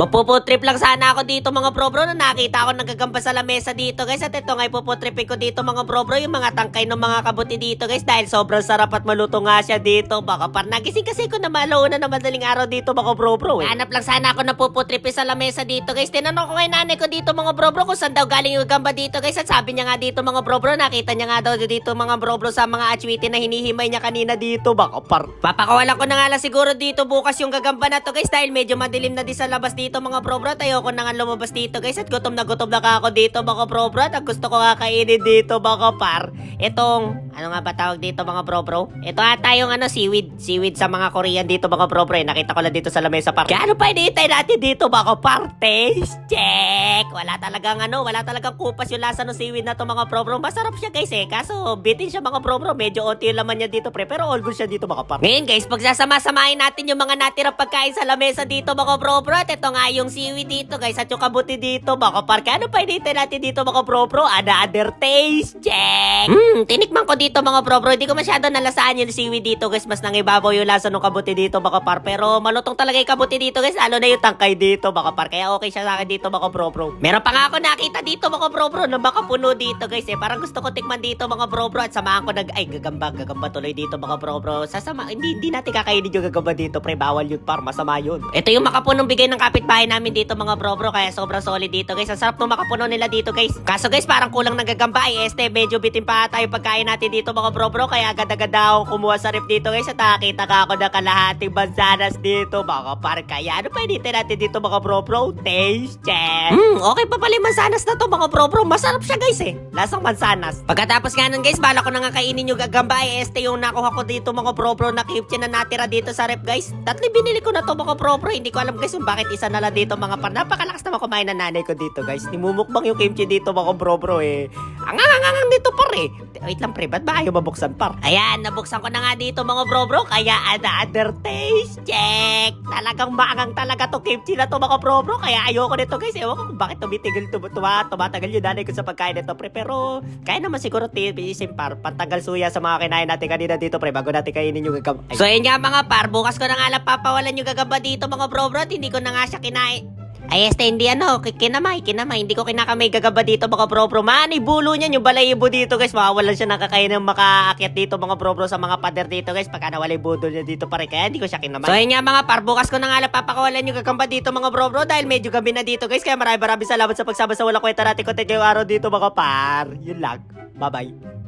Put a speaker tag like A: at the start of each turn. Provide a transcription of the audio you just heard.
A: Mapuputrip lang sana ako dito mga bro na nakita ako nagagamba sa lamesa dito guys. At ito nga ipuputripin ko dito mga bro yung mga tangkay ng mga kabuti dito guys. Dahil sobrang sarap at maluto nga siya dito. Baka par nagising kasi ko na malauna na madaling araw dito mga bro eh. Hanap lang sana ako napuputripin sa lamesa dito guys. Tinanong ko kay nanay ko dito mga bro kung saan daw galing yung gamba dito guys. At sabi niya nga dito mga bro nakita niya nga daw dito mga bro sa mga atswiti na hinihimay niya kanina dito. Baka par papakawalan ko na nga lang siguro dito bukas yung gagamba na to guys. Dahil medyo madilim na din sa labas dito mga bro ayoko na nga lumabas dito guys. At gutom na ka ako dito mga bro at gusto ko nga kainin dito mga par itong ano nga ba tawag dito mga bro ito ata yung ano seaweed sa mga Korean dito mga bro nakita ko lang dito sa lamesa par kaya ano pa hinihintay natin dito mga par taste check wala talagang kupas yung lasa ng seaweed na to mga bro masarap siya guys kaso bitin siya mga bro medyo onti yung laman niya dito pero all good siya dito mga par ngayon guys pagsasama-samahin natin yung mga natirang pagkain sa lamesa dito mga bro at ito nga yung seaweed dito guys at yung kabuti dito mga par kaya ano pa hinihintay natin dito mga bro another taste check tinikman ko dito mga bro hindi ko masyado nalasaan yung seaweed dito guys mas nangibabaw yung lasa ng kabuti dito mga par pero malutong talaga yung kabuti dito guys lalo na yung tangkay dito mga par kaya okay siya sa akin dito mga bro meron pa nga ako nakita dito mga bro na makapuno dito guys parang gusto ko tikman dito mga bro at samahan ko gagamba tuloy dito mga bro sasama hindi natin kakainin yung gagamba dito pre bawal yun par masama yun ito yung makapunong bigay ng kapitbahay namin dito mga bro kaya sobrang solid dito guys ang sarap ng makapuno nila dito guys kaso guys parang kulang ng gagamba medyo bitin pa tayo pagkain natin dito mga bro kaya agad-agad ako kumuha sa ref dito guys at nakakita ka ako na kalahating mansanas dito mga par kaya ano pa hinihintay natin dito mga bro taste check okay pa pala yung mansanas na to mga bro masarap siya guys lasang mansanas pagkatapos nga nun guys bala ko na nga kainin yung gagamba yung nakuha ko dito mga bro na kimchi na natira dito sa ref guys tatlo binili ko na to mga bro hindi ko alam guys kung bakit isa na lang dito mga par napakalakas naman kumain ng nanay ko dito guys nimumukbang yung kimchi dito mga bro angang dito par wait lang pre ba't ba ayaw mabuksan par ayan nabuksan ko na nga dito mga bro kaya another taste check talagang maangang talaga to kimchi na to mga bro kaya ayoko nito guys ewan ko kung bakit tumatagal yung nanay ko sa pagkain nito pre pero kaya naman siguro tiisin par pantagal suya sa mga kinain natin kanina dito pre bago natin kainin yung gagamba so yun nga mga par bukas ko na nga lang papawalan yung gagamba dito mga bro at hindi ko na nga siya kinain hindi kinamay, hindi ko kinakamay gagaba dito mga bro man, ibulo niyan yung balayibo dito guys, mawawalan siya nakakain ng makaakyat dito mga bro sa mga pader dito guys, pagka nawala yung budol niya dito pare, kaya hindi ko siya kinamay. So yun nga mga par, bukas ko na nga lang papakawalan yung gagamba dito mga bro dahil medyo gabi na dito guys, kaya maraming salamat sa pagsama sa walang kwenta natin content ngayong araw dito mga par, yun lang, bye bye.